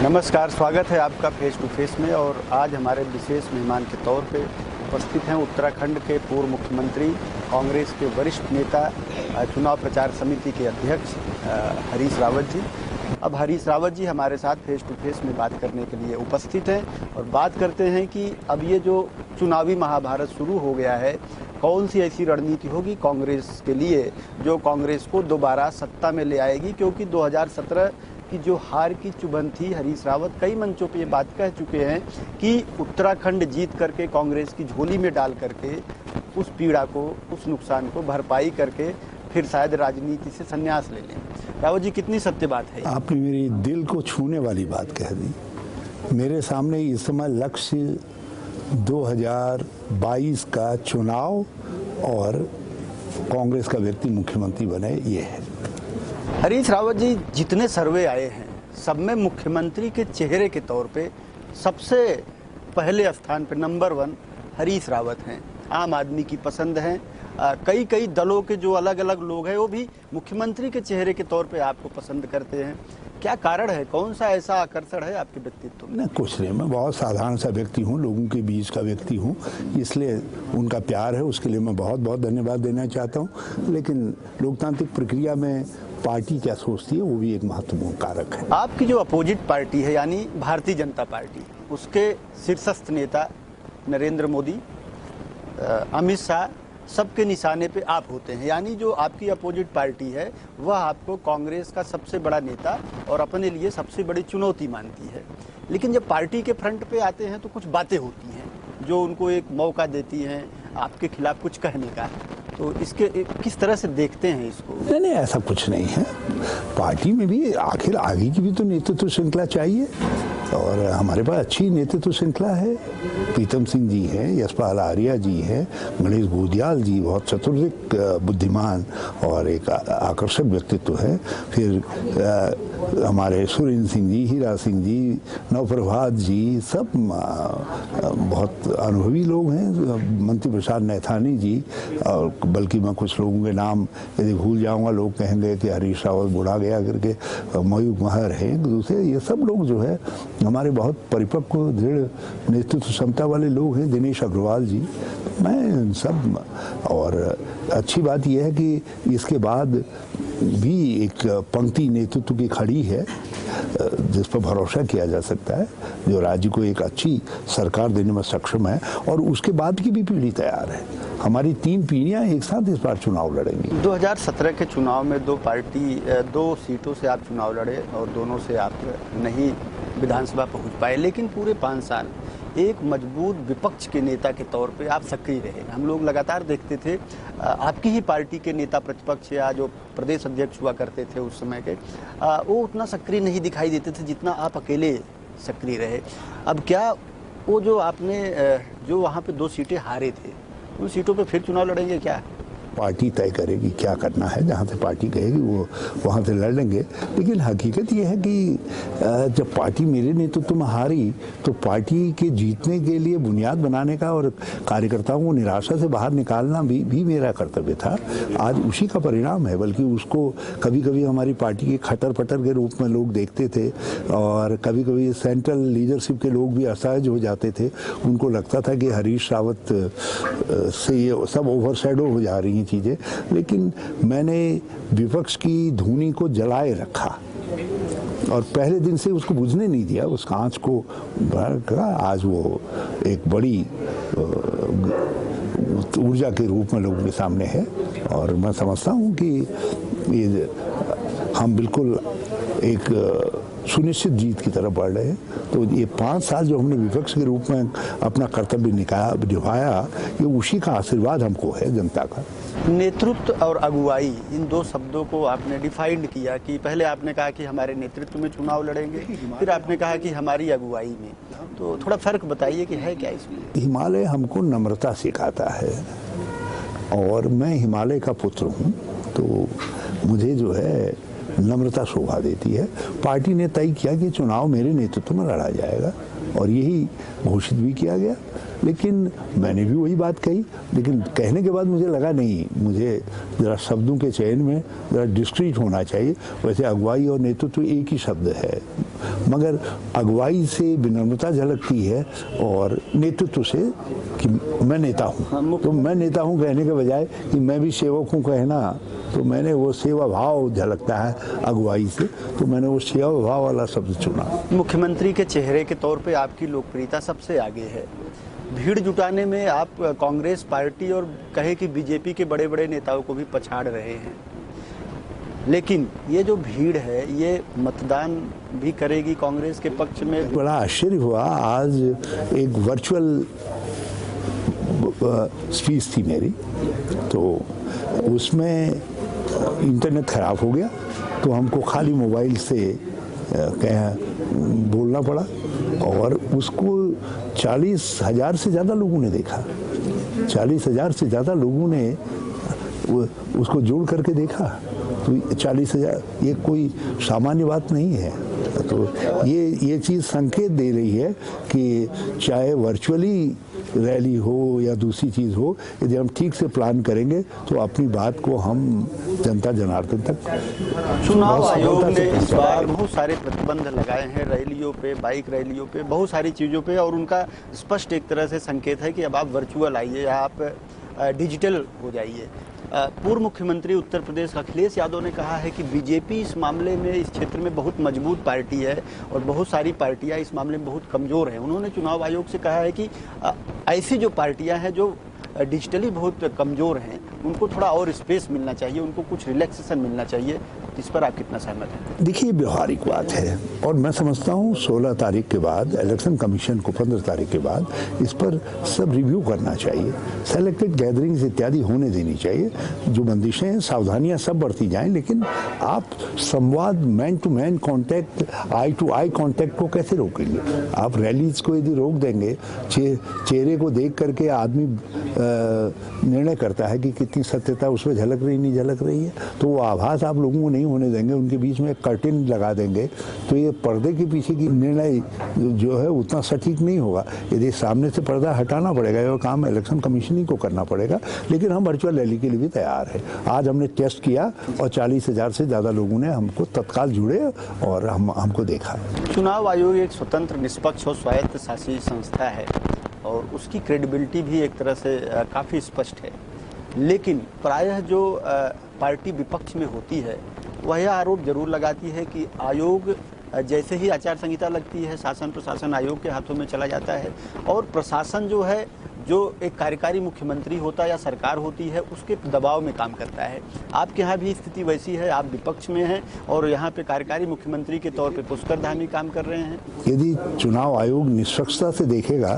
नमस्कार, स्वागत है आपका फेस टू फेस में। और आज हमारे विशेष मेहमान के तौर पे उपस्थित हैं उत्तराखंड के पूर्व मुख्यमंत्री, कांग्रेस के वरिष्ठ नेता, चुनाव प्रचार समिति के अध्यक्ष हरीश रावत जी। अब हरीश रावत जी हमारे साथ फेस टू फेस में बात करने के लिए उपस्थित हैं और बात करते हैं कि अब ये जो चुनावी महाभारत शुरू हो गया है, कौन सी ऐसी रणनीति होगी कांग्रेस के लिए जो कांग्रेस को दोबारा सत्ता में ले आएगी। क्योंकि 2017 की जो हार की चुभन थी, हरीश रावत कई मंचों पे ये बात कह चुके हैं कि उत्तराखंड जीत करके कांग्रेस की झोली में डाल करके उस पीड़ा को, उस नुकसान को भरपाई करके फिर शायद राजनीति से संन्यास ले लें। रावत जी, कितनी सत्य बात है? आपने मेरी दिल को छूने वाली बात कह दी। मेरे सामने इस समय लक्ष्य 2022 का चुनाव और कांग्रेस का व्यक्ति मुख्यमंत्री बने, ये है। हरीश रावत जी, जितने सर्वे आए हैं सब में मुख्यमंत्री के चेहरे के तौर पे सबसे पहले स्थान पे नंबर 1 हरीश रावत हैं। आम आदमी की पसंद हैं। कई दलों के जो अलग अलग लोग हैं वो भी मुख्यमंत्री के चेहरे के तौर पे आपको पसंद करते हैं। क्या कारण है? कौन सा ऐसा आकर्षण है आपके व्यक्तित्व में? नहीं, कुछ नहीं, मैं बहुत साधारण सा व्यक्ति हूँ, लोगों के बीच का व्यक्ति हूँ, इसलिए उनका प्यार है, उसके लिए मैं बहुत बहुत धन्यवाद देना चाहता हूँ। लेकिन लोकतांत्रिक प्रक्रिया में पार्टी क्या सोचती है वो भी एक महत्वपूर्ण कारक है। आपकी जो अपोजिट पार्टी है यानी भारतीय जनता पार्टी, उसके शीर्षस्थ नेता नरेंद्र मोदी, अमित शाह, सबके निशाने पे आप होते हैं। यानी जो आपकी अपोजिट पार्टी है वह आपको कांग्रेस का सबसे बड़ा नेता और अपने लिए सबसे बड़ी चुनौती मानती है। लेकिन जब पार्टी के फ्रंट पे आते हैं तो कुछ बातें होती हैं जो उनको एक मौका देती हैं आपके खिलाफ कुछ कहने का। तो इसके किस तरह से देखते हैं इसको? नहीं, ऐसा कुछ नहीं है। पार्टी में भी आखिर आगे की भी तो नेतृत्व श्रृंखला चाहिए और हमारे पास अच्छी नेतृत्व श्रृंखला है। प्रीतम सिंह जी हैं, यशपाल आर्या जी हैं, गणेश गोदियाल जी बहुत चतुर्दिक बुद्धिमान और एक आकर्षक व्यक्तित्व है। फिर हमारे सुरेंद्र सिंह जी, हीरा सिंह जी, नवप्रभात जी, सब बहुत अनुभवी लोग हैं। मंत्री प्रसाद नैथानी जी, और बल्कि मैं कुछ लोगों के नाम यदि भूल जाऊंगा लोग कहेंगे कि हरीश रावत बुढ़ा गया करके, मयूख महर है दूसरे, ये सब लोग जो है हमारे बहुत परिपक्व दृढ़ नेतृत्व क्षमता वाले लोग हैं। दिनेश अग्रवाल जी, मैं सब। और अच्छी बात यह है कि इसके बाद भी एक पंक्ति नेतृत्व की खड़ी है जिस पर भरोसा किया जा सकता है, जो राज्य को एक अच्छी सरकार देने में सक्षम है और उसके बाद की भी पीढ़ी तैयार है। हमारी 3 पीढ़ियां एक साथ इस बार चुनाव लड़ेंगी। 2017 के चुनाव में 2 सीटों से आप चुनाव लड़े और दोनों से आप नहीं विधानसभा पहुंच पाए। लेकिन पूरे 5 साल एक मजबूत विपक्ष के नेता के तौर पे आप सक्रिय रहे। हम लोग लगातार देखते थे आपकी ही पार्टी के नेता प्रतिपक्ष या जो प्रदेश अध्यक्ष हुआ करते थे उस समय के, वो उतना सक्रिय नहीं दिखाई देते थे जितना आप अकेले सक्रिय रहे। अब क्या वो जो आपने जो वहाँ पे 2 सीटें हारे थे, उन सीटों पे फिर चुनाव लड़ेंगे क्या? पार्टी तय करेगी क्या करना है, जहाँ से पार्टी कहेगी वो वहाँ से लड़ लेंगे। लेकिन हकीकत ये है कि जब पार्टी मेरे नेतृत्व में हारी तो पार्टी के जीतने के लिए बुनियाद बनाने का और कार्यकर्ताओं को निराशा से बाहर निकालना भी मेरा कर्तव्य था। आज उसी का परिणाम है। बल्कि उसको कभी कभी हमारी पार्टी के खटर पटर के रूप में लोग देखते थे और कभी कभी सेंट्रल लीडरशिप के लोग भी असहज हो जाते थे। उनको लगता था कि हरीश रावत से ये सब ओवरशैडो हो जा रही चीजें। लेकिन मैंने विपक्ष की धुनी को जलाए रखा और पहले दिन से उसको बुझने नहीं दिया, उस कांच को भरा। आज वो एक बड़ी ऊर्जा के रूप में लोगों के सामने है और मैं समझता हूँ कि ये हम बिल्कुल एक सुनिश्चित जीत की तरफ बढ़ रहे हैं। तो ये 5 साल जो हमने विपक्ष के रूप में अपना कर्तव्य निभाया, ये उसी का आशीर्वाद हमको है, जनता का। नेतृत्व और अगुवाई, इन 2 शब्दों को आपने डिफाइंड किया कि पहले आपने कहा कि हमारे नेतृत्व में चुनाव लड़ेंगे, फिर आपने कहा कि हमारी अगुवाई में। तो थोड़ा फर्क बताइए कि है क्या इसमें? हिमालय हमको नम्रता सिखाता है और मैं हिमालय का पुत्र हूँ, तो मुझे जो है नम्रता शोभा देती है। पार्टी ने तय किया कि चुनाव मेरे नेतृत्व में लड़ा जाएगा और यही घोषित भी किया गया। लेकिन मैंने भी वही बात कही, लेकिन कहने के बाद मुझे लगा नहीं, मुझे ज़रा शब्दों के चयन में ज़रा डिस्क्रीट होना चाहिए। वैसे अगुवाई और नेतृत्व एक ही शब्द है। मगर अगुवाई से विनम्रता झलकती है और नेतृत्व से कि मैं नेता हूँ। तो मैं नेता हूँ कहने के बजाय कि मैं भी सेवक हूँ कहना, तो मैंने वो सेवा भाव झलकता है अगुवाई से, तो मैंने वो सेवा भाव वाला शब्द चुना। मुख्यमंत्री के चेहरे के तौर पे आपकी लोकप्रियता सबसे आगे है। भीड़ जुटाने में आप कांग्रेस पार्टी और कहे कि बीजेपी के बड़े बड़े नेताओं को भी पछाड़ रहे हैं, लेकिन ये जो भीड़ है ये मतदान भी करेगी कांग्रेस के पक्ष में। बड़ा आश्चर्य हुआ, आज एक वर्चुअल स्पीच थी मेरी, तो उसमें इंटरनेट ख़राब हो गया, तो हमको खाली मोबाइल से बोलना पड़ा और उसको 40,000 से ज़्यादा लोगों ने देखा। 40,000 से ज़्यादा लोगों ने उसको जोड़ करके देखा, तो 40,000 ये कोई सामान्य बात नहीं है। तो ये चीज़ संकेत दे रही है कि चाहे वर्चुअली रैली हो या दूसरी चीज़ हो, यदि हम ठीक से प्लान करेंगे तो अपनी बात को हम जनता जनार्दन तक। चुनाव आयोग ने इस बार बहुत सारे प्रतिबंध लगाए हैं रैलियों पे, बाइक रैलियों पे, बहुत सारी चीज़ों पे, और उनका स्पष्ट एक तरह से संकेत है कि अब आप वर्चुअल आइए या आप डिजिटल हो जाइए। पूर्व मुख्यमंत्री उत्तर प्रदेश अखिलेश यादव ने कहा है कि बीजेपी इस मामले में, इस क्षेत्र में बहुत मजबूत पार्टी है और बहुत सारी पार्टियां इस मामले में बहुत कमज़ोर हैं। उन्होंने चुनाव आयोग से कहा है कि ऐसी जो पार्टियां हैं जो डिजिटली बहुत कमज़ोर हैं, उनको थोड़ा और स्पेस मिलना चाहिए, उनको कुछ रिलैक्सेशन मिलना चाहिए। इस पर आप कितना सहमत हैं? देखिए, व्यवहारिक बात है और मैं समझता हूँ 16 तारीख के बाद इलेक्शन कमीशन को 15 तारीख के बाद इस पर सब रिव्यू करना चाहिए। सेलेक्टेड गैदरिंग्स इत्यादि होने देनी चाहिए। जो बंदिशें हैं, सावधानियां सब बढ़ती जाएं, लेकिन आप संवाद, man to man contact, eye to eye contact को कैसे रोकेंगे? आप रैलीज को यदि रोक देंगे, चेहरे को देख करके आदमी निर्णय करता है कि कितनी सत्यता उसमें झलक रही नहीं झलक रही है, तो वो आभास आप लोगों को नहीं होने देंगे, उनके बीच में एक कर्टेन लगा देंगे, तो ये पर्दे के पीछे की निर्णय जो है उतना सटीक नहीं होगा। यदि सामने से पर्दा हटाना पड़ेगा, ये काम इलेक्शन कमीशन ही को करना पड़ेगा, लेकिन हम वर्चुअल रैली के लिए भी तैयार है। आज हमने टेस्ट किया और 40,000 से ज़्यादा लोगों ने हमको तत्काल जुड़े और हमको देखा। चुनाव आयोग एक स्वतंत्र, निष्पक्ष और स्वायत्त शासी संस्था है और उसकी क्रेडिबिलिटी भी एक तरह से काफ़ी स्पष्ट है, लेकिन प्रायः जो पार्टी विपक्ष में होती है वह यह आरोप जरूर लगाती है कि आयोग जैसे ही आचार संहिता लगती है, शासन प्रशासन आयोग के हाथों में चला जाता है और प्रशासन जो है, जो एक कार्यकारी मुख्यमंत्री होता है या सरकार होती है, उसके दबाव में काम करता है। आपके यहाँ भी स्थिति वैसी है, आप विपक्ष में हैं और यहाँ पे कार्यकारी मुख्यमंत्री के तौर पे पुष्कर धामी काम कर रहे हैं। यदि चुनाव आयोग निष्पक्षता से देखेगा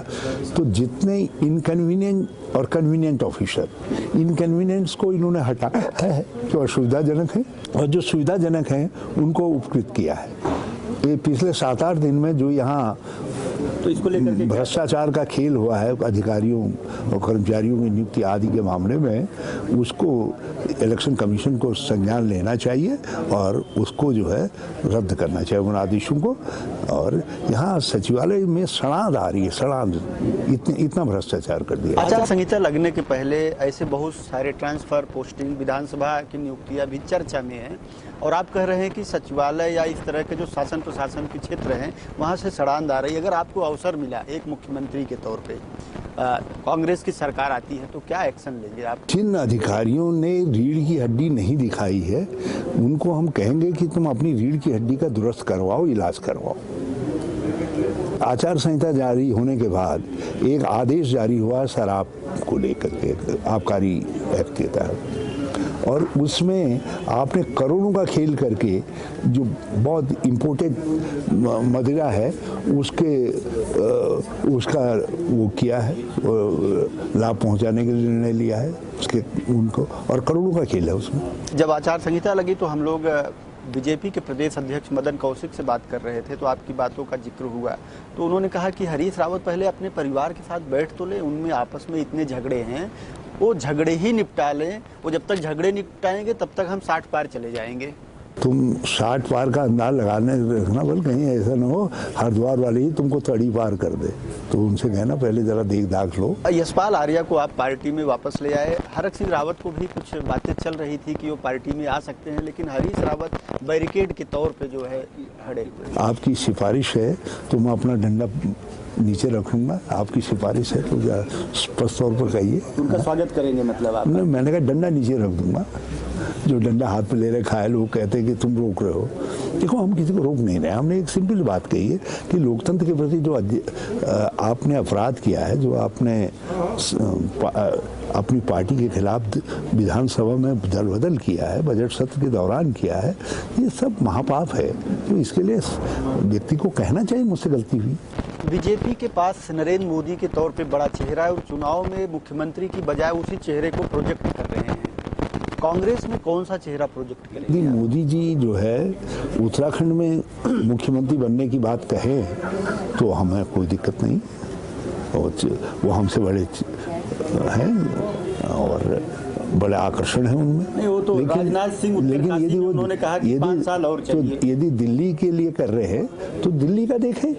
तो जितने इनकन्वीनियंट और कन्वीनियंट ऑफिसर, इनकन्वीनियंस को इन्होंने हटाया है जो असुविधाजनक है, और जो सुविधाजनक हैं उनको उपकृत किया है। ये पिछले 7-8 दिन में जो यहाँ तो इसको लेकर भ्रष्टाचार का खेल हुआ है अधिकारियों और कर्मचारियों की नियुक्ति आदि के मामले में, उसको इलेक्शन कमीशन को संज्ञान लेना चाहिए और उसको जो है रद्द करना चाहिए उन आदेशों को। और यहाँ सचिवालय में सड़ांध आ रही है, सड़ांध, इतना भ्रष्टाचार कर दिया। आचार संहिता लगने के पहले ऐसे बहुत सारे ट्रांसफर, पोस्टिंग, विधानसभा की नियुक्तियां भी चर्चा में है और आप कह रहे हैं कि सचिवालय या इस तरह के जो शासन प्रशासन के क्षेत्र हैं वहाँ से सड़ांध आ रही है। अगर आपको अवसर मिला एक मुख्यमंत्री के तौर पे, कांग्रेस की सरकार आती है, तो क्या एक्शन लेंगे आप? जिन अधिकारियों ने रीढ़ की हड्डी नहीं दिखाई है उनको हम कहेंगे कि तुम अपनी रीढ़ की हड्डी का दुरुस्त करवाओ, इलाज करवाओ। आचार संहिता जारी होने के बाद एक आदेश जारी हुआ शराब को लेकर के, आबकारी एक्ट के तहत, और उसमें आपने करोड़ों का खेल करके जो बहुत इम्पोर्टेड मदिरा है उसका वो किया है, लाभ पहुंचाने के लिए निर्णय लिया है उसके उनको, और करोड़ों का खेल है उसमें। जब आचार संहिता लगी तो हम लोग बीजेपी के प्रदेश अध्यक्ष मदन कौशिक से बात कर रहे थे, तो आपकी बातों का जिक्र हुआ, तो उन्होंने कहा कि हरीश रावत पहले अपने परिवार के साथ बैठ तो ले, उनमें आपस में इतने झगड़े हैं, वो झगड़े ही निपटा लें, वो जब तक झगड़े निपटाएंगे तब तक हम 60 पार चले जाएंगे। तुम 60 पार का अंदाज लगाने रखना, बोल कहीं ऐसा ना हो हरिद्वार वाले ही तुमको तड़ी पार कर दे। तो उनसे कहना पहले जरा देख दाख लो। यशपाल आर्या को आप पार्टी में वापस ले आए। हरक सिंह रावत को भी कुछ बातें चल रही थी कि वो पार्टी में आ सकते हैं, लेकिन हरीश रावत बैरिकेड के तौर पे जो है खड़े हुए। आपकी सिफारिश है तो मैं अपना डंडा नीचे रखूंगा, आपकी सिफारिश है तो स्पष्ट तौर पर कहिए। उनका स्वागत करेंगे मतलब आप? मैंने कहा डंडा नीचे रख दूंगा। जो डंडा हाथ में ले रहे खाए लोग कहते हैं कि तुम रोक रहे हो। देखो हम किसी को रोक नहीं रहे, हमने एक सिंपल बात कही है कि लोकतंत्र के प्रति जो आपने अपराध किया है, जो आपने अपनी पार्टी के खिलाफ विधानसभा में दल बदल किया है, बजट सत्र के दौरान किया है, ये सब महापाप है। तो इसके लिए व्यक्ति को कहना चाहिए मुझसे गलती हुई। बीजेपी के पास नरेंद्र मोदी के तौर पे बड़ा चेहरा है और चुनाव में मुख्यमंत्री की बजाय उसी चेहरे को प्रोजेक्ट कर रहे हैं। कांग्रेस में कौन सा चेहरा प्रोजेक्ट करेंगे? मोदी जी जो है उत्तराखंड में मुख्यमंत्री बनने की बात कहे तो हमें कोई दिक्कत नहीं, और वो हमसे बड़े हैं और बड़े आकर्षण है उनमें। नहीं, वो तो राजनाथ सिंह लेकिन यदि वो उन्होंने कहा कि 5 साल और चाहिए। तो यदि दिल्ली के लिए कर रहे हैं तो दिल्ली का देखें।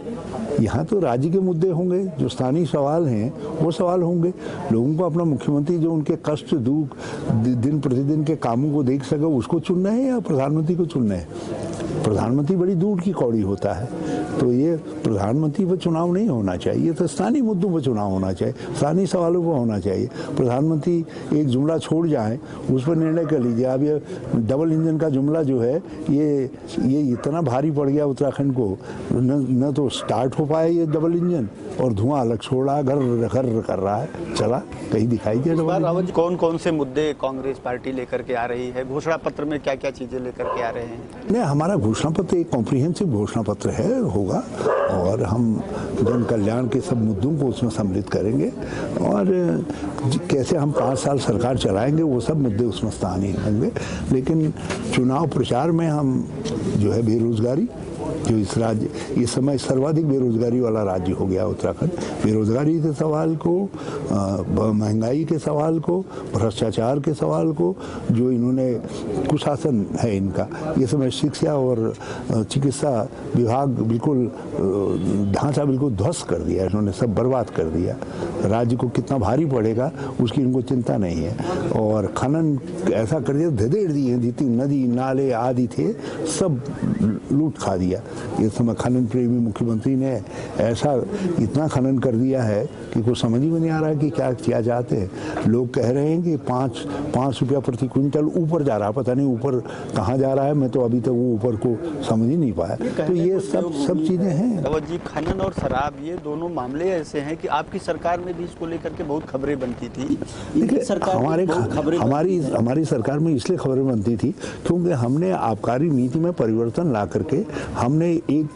यहाँ तो राज्य के मुद्दे होंगे, जो स्थानीय सवाल हैं वो सवाल होंगे। लोगों को अपना मुख्यमंत्री जो उनके कष्ट दुख दिन प्रतिदिन के कामों को देख सके उसको चुनना है या प्रधानमंत्री को चुनना है? प्रधानमंत्री बड़ी दूर की कौड़ी होता है। तो ये प्रधानमंत्री पर चुनाव नहीं होना चाहिए, तो स्थानीय मुद्दों पर चुनाव होना चाहिए, स्थानीय सवालों पर होना चाहिए। प्रधानमंत्री एक जुमला छोड़ जाएं, उस पर निर्णय कर लीजिए। अब ये डबल इंजन का जुमला जो है ये इतना भारी पड़ गया उत्तराखंड को, न तो स्टार्ट हो पाए ये डबल इंजन, और धुआं अलग छोड़ रहा है, घर घर कर रहा है, चला कहीं दिखाई दिया डबल इंजन। कौन कौन से मुद्दे कांग्रेस पार्टी लेकर के आ रही है? घोषणा पत्र में क्या क्या चीजें लेकर के आ रहे हैं? नहीं, हमारा घोषणा पत्र एक कॉम्प्रिहेंसिव घोषणा पत्र है, होगा, और हम जन कल्याण के सब मुद्दों को उसमें सम्मिलित करेंगे, और कैसे हम 5 साल सरकार चलाएंगे वो सब मुद्दे उसमें स्थानीय होंगे। लेकिन चुनाव प्रचार में हम जो है बेरोजगारी, जो इस समय सर्वाधिक बेरोजगारी वाला राज्य हो गया उत्तराखंड, बेरोजगारी के सवाल को, महंगाई के सवाल को, भ्रष्टाचार के सवाल को, जो इन्होंने कुशासन है इनका, ये समय शिक्षा और चिकित्सा विभाग बिल्कुल ढांचा बिल्कुल ध्वस्त कर दिया इन्होंने, सब बर्बाद कर दिया। राज्य को कितना भारी पड़ेगा उसकी इनको चिंता नहीं है, और खनन ऐसा कर दिया, धधेड़ दिए, जितनी नदी नाले आदि थे सब लूट खा दिया। इस समय खनन प्रेमी मुख्यमंत्री ने ऐसा इतना खनन कर दिया है कि कुछ समझ ही में नहीं आ रहा है कि क्या किया चाहते हैं। लोग कह रहे हैं कि 5 रुपया प्रति क्विंटल ऊपर जा रहा है, पता नहीं ऊपर कहाँ जा रहा है, मैं तो अभी तक वो ऊपर को समझ ही नहीं पाया। तो ये सब चीजें हैं। जी, खनन और शराब ये दोनों मामले ऐसे हैं कि आपकी सरकार में भी इसको लेकर के बहुत खबरें बनती थी। हमारी सरकार में इसलिए खबरें बनती थी क्योंकि हमने आबकारी नीति में परिवर्तन ला करके हमने एक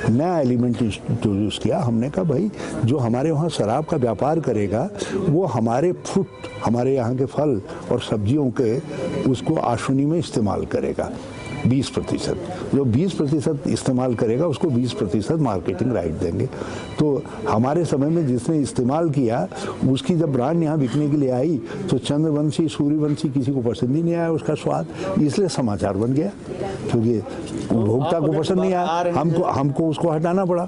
नया एलिमेंट इंट्रोड्यूस किया। हमने कहा भाई जो हमारे वहाँ शराब का व्यापार करेगा वो हमारे फ्रूट, हमारे यहाँ के फल और सब्जियों के उसको आशुनी में इस्तेमाल करेगा 20%। जो 20% इस्तेमाल करेगा उसको 20% मार्केटिंग राइट देंगे। तो हमारे समय में जिसने इस्तेमाल किया उसकी जब ब्रांड यहाँ बिकने के लिए आई तो चंद्रवंशी, सूर्यवंशी किसी को पसंद ही नहीं आया उसका स्वाद, इसलिए समाचार बन गया, क्योंकि उपभोक्ता को पसंद नहीं आया, हमको उसको हटाना पड़ा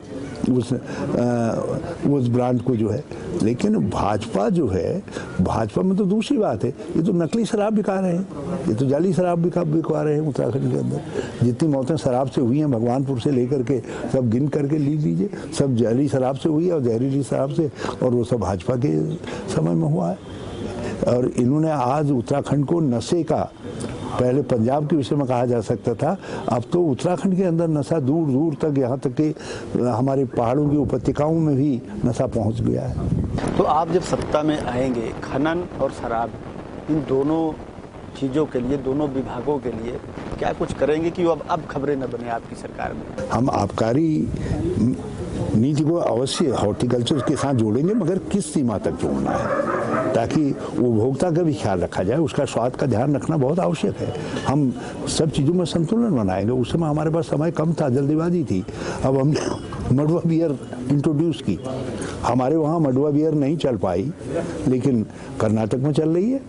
उस ब्रांड को जो है। लेकिन भाजपा जो है, भाजपा में तो दूसरी बात है, ये तो नकली शराब बिका रहे हैं, ये तो जाली शराब बिकवा रहे हैं उत्तराखंड के अंदर। जितनी मौतें शराब से हुई हैं भगवानपुर से लेकर के सब गिन करके लीजिए, सब जाली शराब से हुई है और जहरीली शराब से, और वो सब भाजपा के समय में हुआ है। और इन्होंने आज उत्तराखंड को नशे का, पहले पंजाब के विषय में कहा जा सकता था, अब तो उत्तराखंड के अंदर नशा दूर दूर तक, यहाँ तक कि हमारे पहाड़ों की उपत्यकाओं में भी नशा पहुँच गया है। तो आप जब सत्ता में आएंगे, खनन और शराब इन दोनों चीज़ों के लिए, दोनों विभागों के लिए क्या कुछ करेंगे कि अब खबरें न बने आपकी सरकार में? हम आबकारी नीति को अवश्य हॉर्टिकल्चर के साथ जोड़ेंगे, मगर किस सीमा तक जोड़ना है ताकि उपभोक्ता का भी ख्याल रखा जाए, उसका स्वाद का ध्यान रखना बहुत आवश्यक है। हम सब चीज़ों में संतुलन बनाएंगे। उस समय हमारे पास समय कम था, जल्दीबाजी थी। अब हमने मडुआ बियर इंट्रोड्यूस की। हमारे वहाँ मडुआ बियर नहीं चल पाई, लेकिन कर्नाटक में चल रही है,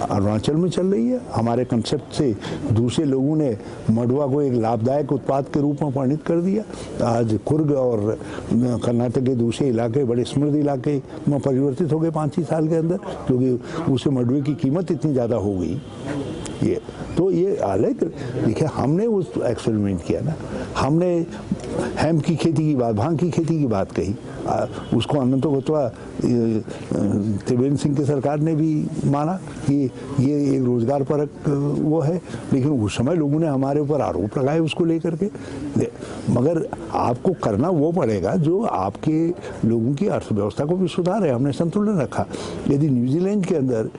अरुणाचल में चल रही है। हमारे कंसेप्ट से दूसरे लोगों ने मडुआ को एक लाभदायक उत्पाद के रूप में परिणित कर दिया। आज कुर्ग और कर्नाटक के दूसरे इलाके बड़े समृद्ध इलाके में परिवर्तित हो गए 5 ही साल के अंदर, क्योंकि उसे मडुए की कीमत इतनी ज़्यादा हो गई। ये तो ये अलग देखिए, हमने उस एक्सपेरिमेंट किया ना, हमने हेम्प की खेती की बात, भांग की खेती की बात कही, उसको अनंतोगत्वा त्रिवेंद्र सिंह की सरकार ने भी माना कि ये एक रोजगार परक वो है, लेकिन उस समय लोगों ने हमारे ऊपर आरोप लगाए उसको लेकर के। मगर आपको करना वो पड़ेगा जो आपके लोगों की अर्थव्यवस्था को भी सुधारे। हमने संतुलन रखा। यदि न्यूजीलैंड के अंदर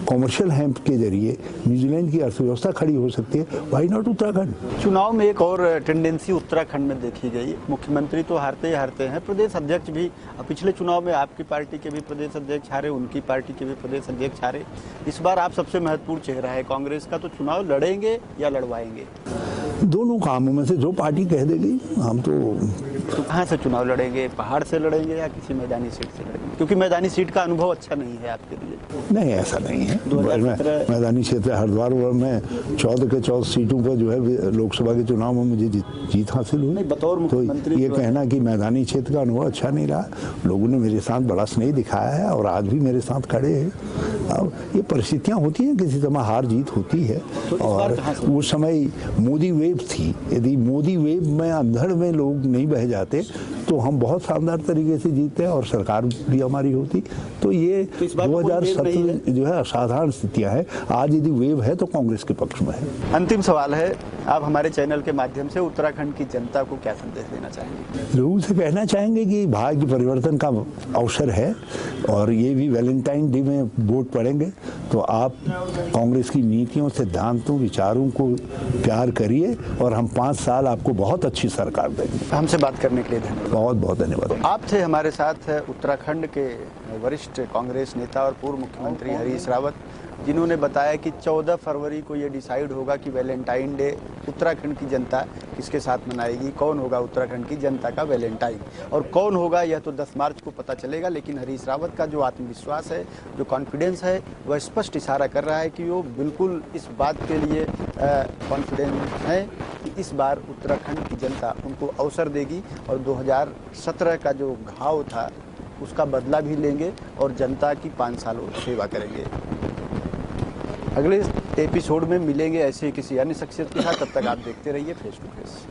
कॉमर्शियल हेम्प के जरिए न्यूजीलैंड की अर्थव्यवस्था खड़ी हो सकती है, व्हाई नॉट उत्तराखंड। चुनाव में एक और टेंडेंसी उत्तराखंड में देखी गई। मुख्यमंत्री तो हारते ही हारते हैं, प्रदेश अध्यक्ष भी पिछले चुनाव में आपकी पार्टी के भी प्रदेश अध्यक्ष हारे, उनकी पार्टी के भी प्रदेश अध्यक्ष हारे। इस बार आप सबसे महत्वपूर्ण चेहरा है कांग्रेस का, तो चुनाव लड़ेंगे या लड़वाएंगे? दोनों कामों में से जो पार्टी कह देगी हम तो कहाँ से चुनाव लड़ेंगे? पहाड़ से लड़ेंगे या किसी मैदानी सीट से लड़ेंगे? क्योंकि मैदानी सीट का अनुभव अच्छा नहीं है आपके लिए। नहीं, ऐसा नहीं है। मैदानी क्षेत्र हरिद्वार में 14 के 14 सीटों पर जो है लोकसभा के चुनाव में मुझे जीत हासिल हुई। बतौर मुख्यमंत्री तो ये कहना कि मैदानी क्षेत्र का अनुभव अच्छा नहीं रहा, लोगों ने मेरे साथ बड़ा स्नेह दिखाया है और आज भी मेरे साथ खड़े हैं। अब ये परिस्थितियाँ होती हैं, किसी समय हार जीत होती है। और उस समय मोदी वेव थी, यदि मोदी वेव में अंधड़ में लोग नहीं बह जाते तो हम बहुत शानदार तरीके से जीतते और सरकार भी हमारी होती। तो ये 2017 जो है असाधारण स्थितियां हैं। आज यदि वेव है तो कांग्रेस के पक्ष में है। अंतिम सवाल है, आप हमारे चैनल के माध्यम से उत्तराखंड की जनता को क्या संदेश देना चाहेंगे? लोगों से कहना चाहेंगे कि भाग्य परिवर्तन का अवसर है और ये भी वैलेंटाइन डे में वोट पड़ेंगे, तो आप कांग्रेस की नीतियों, सिद्धांतों, विचारों को प्यार करिए और हम 5 साल आपको बहुत अच्छी सरकार देंगे। हमसे बात करने के लिए धन्यवाद। बहुत बहुत धन्यवाद। आप थे हमारे साथ उत्तराखंड के वरिष्ठ कांग्रेस नेता और पूर्व मुख्यमंत्री हरीश रावत, जिन्होंने बताया कि 14 फरवरी को ये डिसाइड होगा कि वैलेंटाइन डे उत्तराखंड की जनता किसके साथ मनाएगी, कौन होगा उत्तराखंड की जनता का वैलेंटाइन, और कौन होगा यह तो 10 मार्च को पता चलेगा। लेकिन हरीश रावत का जो आत्मविश्वास है, जो कॉन्फिडेंस है, वह स्पष्ट इशारा कर रहा है कि वो बिल्कुल इस बात के लिए कॉन्फिडेंट है कि इस बार उत्तराखंड की जनता उनको अवसर देगी और 2017 का जो घाव था उसका बदला भी लेंगे और जनता की 5 सालों सेवा करेंगे। अगले एपिसोड में मिलेंगे ऐसे किसी अन्य शख्सियत के साथ। तब तक आप देखते रहिए फेस टू फेस।